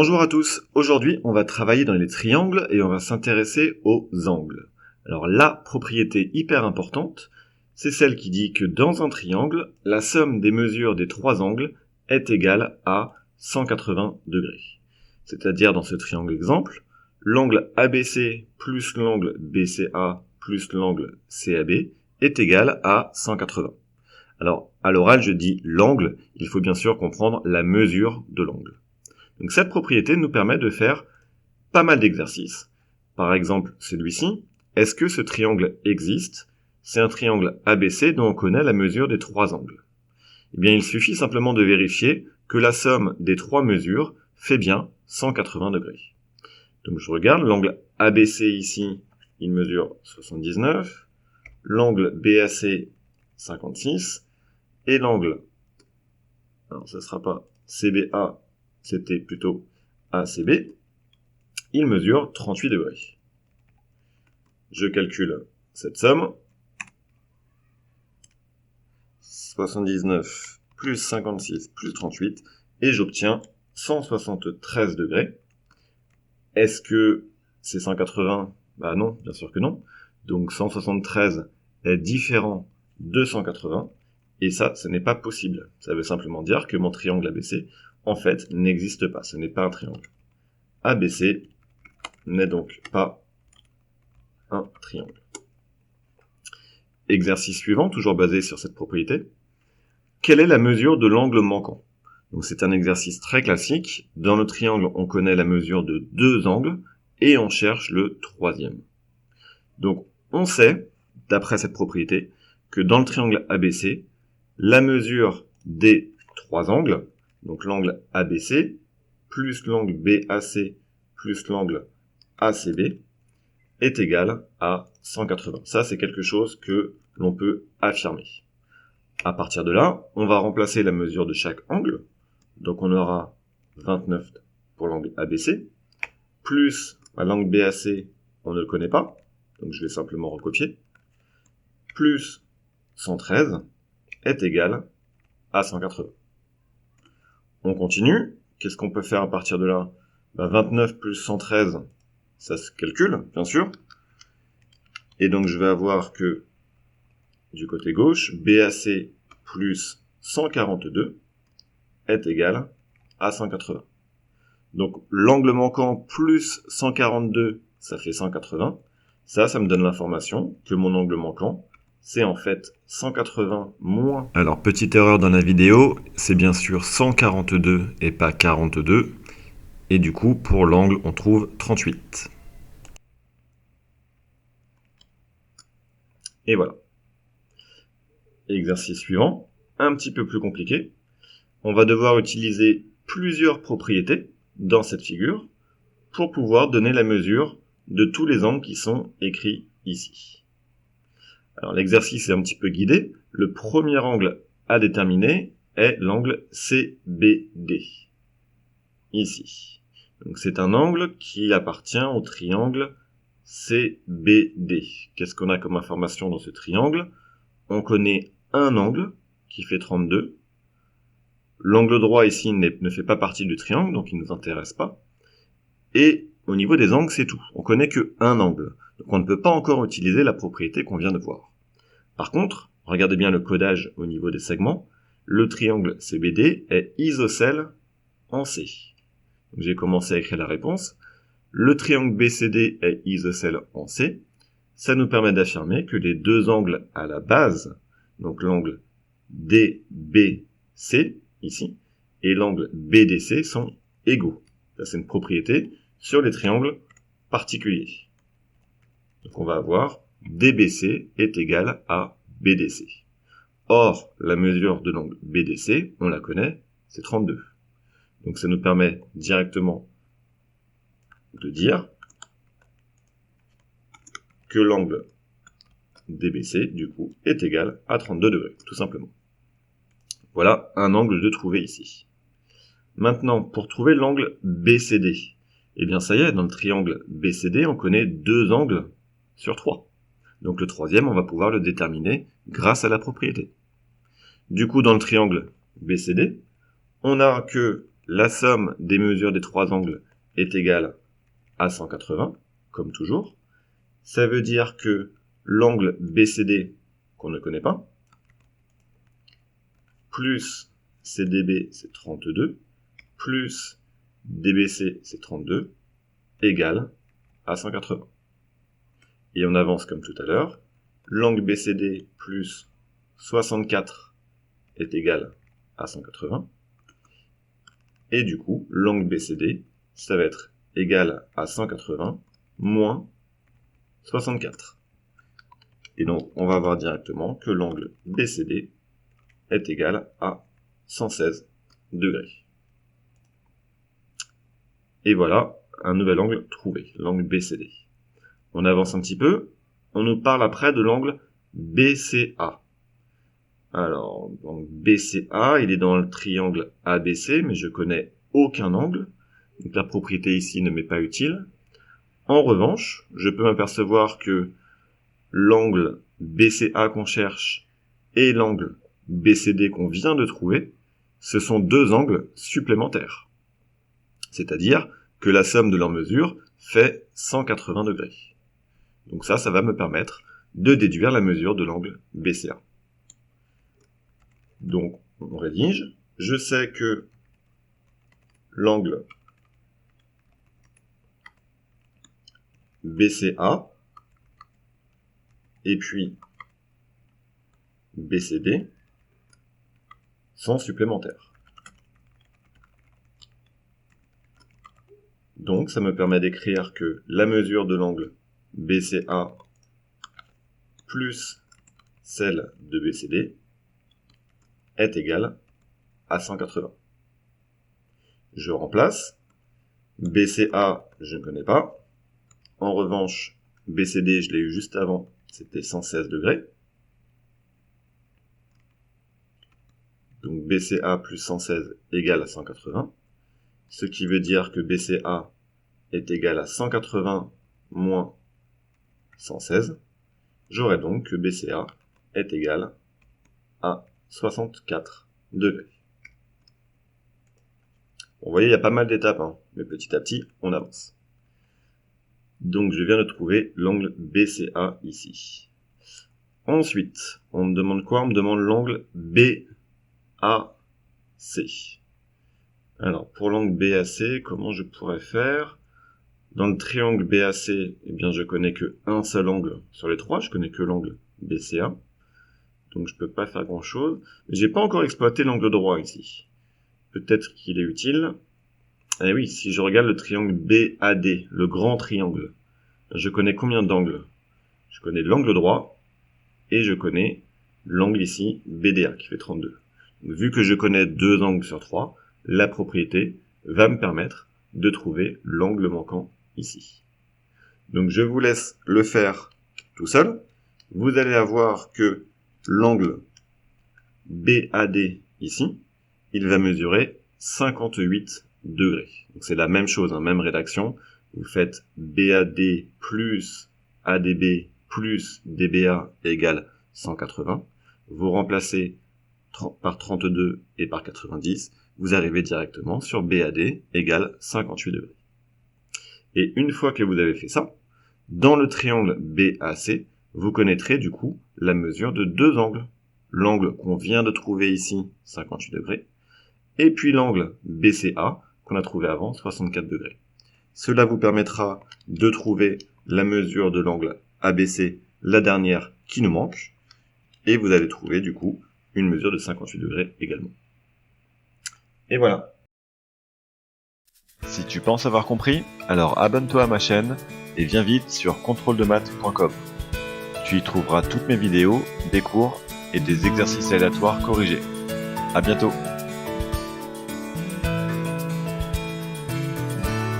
Bonjour à tous, aujourd'hui on va travailler dans les triangles et on va s'intéresser aux angles. Alors la propriété hyper importante, c'est celle qui dit que dans un triangle, la somme des mesures des trois angles est égale à 180 degrés. C'est-à-dire dans ce triangle exemple, l'angle ABC plus l'angle BCA plus l'angle CAB est égal à 180. Alors à l'oral je dis l'angle, il faut bien sûr comprendre la mesure de l'angle. Donc cette propriété nous permet de faire pas mal d'exercices. Par exemple, celui-ci. Est-ce que ce triangle existe? C'est un triangle ABC dont on connaît la mesure des trois angles. Eh bien, il suffit simplement de vérifier que la somme des trois mesures fait bien 180 degrés. Donc je regarde, l'angle ABC ici, il mesure 79, l'angle BAC 56, et l'angle, alors ce ne sera pas CBA, c'était plutôt ACB, il mesure 38 degrés. Je calcule cette somme. 79 plus 56 plus 38, et j'obtiens 173 degrés. Est-ce que c'est 180? Bah non, bien sûr que non. Donc 173 est différent de 180, et ça, ce n'est pas possible. Ça veut simplement dire que mon triangle ABC, en fait, n'existe pas. Ce n'est pas un triangle. ABC n'est donc pas un triangle. Exercice suivant, toujours basé sur cette propriété. Quelle est la mesure de l'angle manquant? Donc c'est un exercice très classique. Dans le triangle, on connaît la mesure de deux angles et on cherche le troisième. Donc on sait, d'après cette propriété, que dans le triangle ABC, la mesure des trois angles, donc l'angle ABC, plus l'angle BAC, plus l'angle ACB, est égale à 180. Ça, c'est quelque chose que l'on peut affirmer. À partir de là, on va remplacer la mesure de chaque angle. Donc on aura 29 pour l'angle ABC, plus l'angle BAC, on ne le connaît pas, donc je vais simplement recopier, plus 113 est égal à 180. On continue. Qu'est-ce qu'on peut faire à partir de là? 29 plus 113, ça se calcule, bien sûr. Et donc je vais avoir que du côté gauche, BAC plus 142 est égal à 180. Donc l'angle manquant plus 142, ça fait 180. Ça me donne l'information que mon angle manquant, c'est en fait 180 moins... Alors petite erreur dans la vidéo, c'est bien sûr 142 et pas 42. Et du coup, pour l'angle, on trouve 38. Et voilà. Exercice suivant, un petit peu plus compliqué. On va devoir utiliser plusieurs propriétés dans cette figure pour pouvoir donner la mesure de tous les angles qui sont écrits ici. Alors l'exercice est un petit peu guidé. Le premier angle à déterminer est l'angle CBD. Ici. Donc c'est un angle qui appartient au triangle CBD. Qu'est-ce qu'on a comme information dans ce triangle? On connaît un angle qui fait 32. L'angle droit ici ne fait pas partie du triangle, donc il ne nous intéresse pas. Et au niveau des angles, c'est tout. On connaît que un angle. Donc on ne peut pas encore utiliser la propriété qu'on vient de voir. Par contre, regardez bien le codage au niveau des segments. Le triangle CBD est isocèle en C. J'ai commencé à écrire la réponse. Le triangle BCD est isocèle en C. Ça nous permet d'affirmer que les deux angles à la base, donc l'angle DBC, ici, et l'angle BDC sont égaux. Ça, c'est une propriété sur les triangles particuliers. Donc on va avoir DBC est égal à BDC. Or, la mesure de l'angle BDC, on la connaît, c'est 32. Donc ça nous permet directement de dire que l'angle DBC, du coup, est égal à 32 degrés, tout simplement. Voilà un angle de trouver ici. Maintenant, pour trouver l'angle BCD, eh bien ça y est, dans le triangle BCD, on connaît deux angles sur 3. Donc le troisième, on va pouvoir le déterminer grâce à la propriété. Du coup, dans le triangle BCD, on n'a que la somme des mesures des trois angles est égale à 180, comme toujours. Ça veut dire que l'angle BCD, qu'on ne connaît pas, plus CDB, c'est 32, plus DBC, c'est 32, égale à 180. Et on avance comme tout à l'heure. L'angle BCD plus 64 est égal à 180. Et du coup, l'angle BCD, ça va être égal à 180 moins 64. Et donc, on va voir directement que l'angle BCD est égal à 116 degrés. Et voilà un nouvel angle trouvé, l'angle BCD. On avance un petit peu, on nous parle après de l'angle BCA. Alors, donc BCA, il est dans le triangle ABC, mais je connais aucun angle, donc la propriété ici ne m'est pas utile. En revanche, je peux m'apercevoir que l'angle BCA qu'on cherche et l'angle BCD qu'on vient de trouver, ce sont deux angles supplémentaires. C'est-à-dire que la somme de leurs mesures fait 180 degrés. Donc ça va me permettre de déduire la mesure de l'angle BCA. Donc, on rédige. Je sais que l'angle BCA et puis BCD sont supplémentaires. Donc, ça me permet d'écrire que la mesure de l'angle BCA plus celle de BCD est égale à 180. Je remplace. BCA, je ne connais pas. En revanche, BCD, je l'ai eu juste avant, c'était 116 degrés. Donc BCA plus 116 égale à 180. Ce qui veut dire que BCA est égal à 180 moins 116. J'aurai donc que BCA est égal à 64 degrés. Bon, vous voyez, il y a pas mal d'étapes, mais petit à petit, on avance. Donc, je viens de trouver l'angle BCA ici. Ensuite, on me demande quoi? On me demande l'angle BAC. Alors, pour l'angle BAC, comment je pourrais faire? Dans le triangle BAC, eh bien, je connais que un seul angle sur les trois, je connais que l'angle BCA. Donc, je peux pas faire grand chose. J'ai pas encore exploité l'angle droit ici. Peut-être qu'il est utile. Eh oui, si je regarde le triangle BAD, le grand triangle, je connais combien d'angles? Je connais l'angle droit et je connais l'angle ici, BDA, qui fait 32. Donc, vu que je connais deux angles sur 3, la propriété va me permettre de trouver l'angle manquant ici. Donc je vous laisse le faire tout seul. Vous allez avoir que l'angle BAD ici, il va mesurer 58 degrés. Donc c'est la même chose, même rédaction. Vous faites BAD plus ADB plus DBA égale 180. Vous remplacez par 32 et par 90. Vous arrivez directement sur BAD égale 58 degrés. Et une fois que vous avez fait ça, dans le triangle BAC, vous connaîtrez du coup la mesure de deux angles. L'angle qu'on vient de trouver ici, 58 degrés, et puis l'angle BCA qu'on a trouvé avant, 64 degrés. Cela vous permettra de trouver la mesure de l'angle ABC, la dernière qui nous manque, et vous allez trouver du coup une mesure de 58 degrés également. Et voilà. Si tu penses avoir compris, alors abonne-toi à ma chaîne et viens vite sur contrôledemaths.com. Tu y trouveras toutes mes vidéos, des cours et des exercices aléatoires corrigés. À bientôt.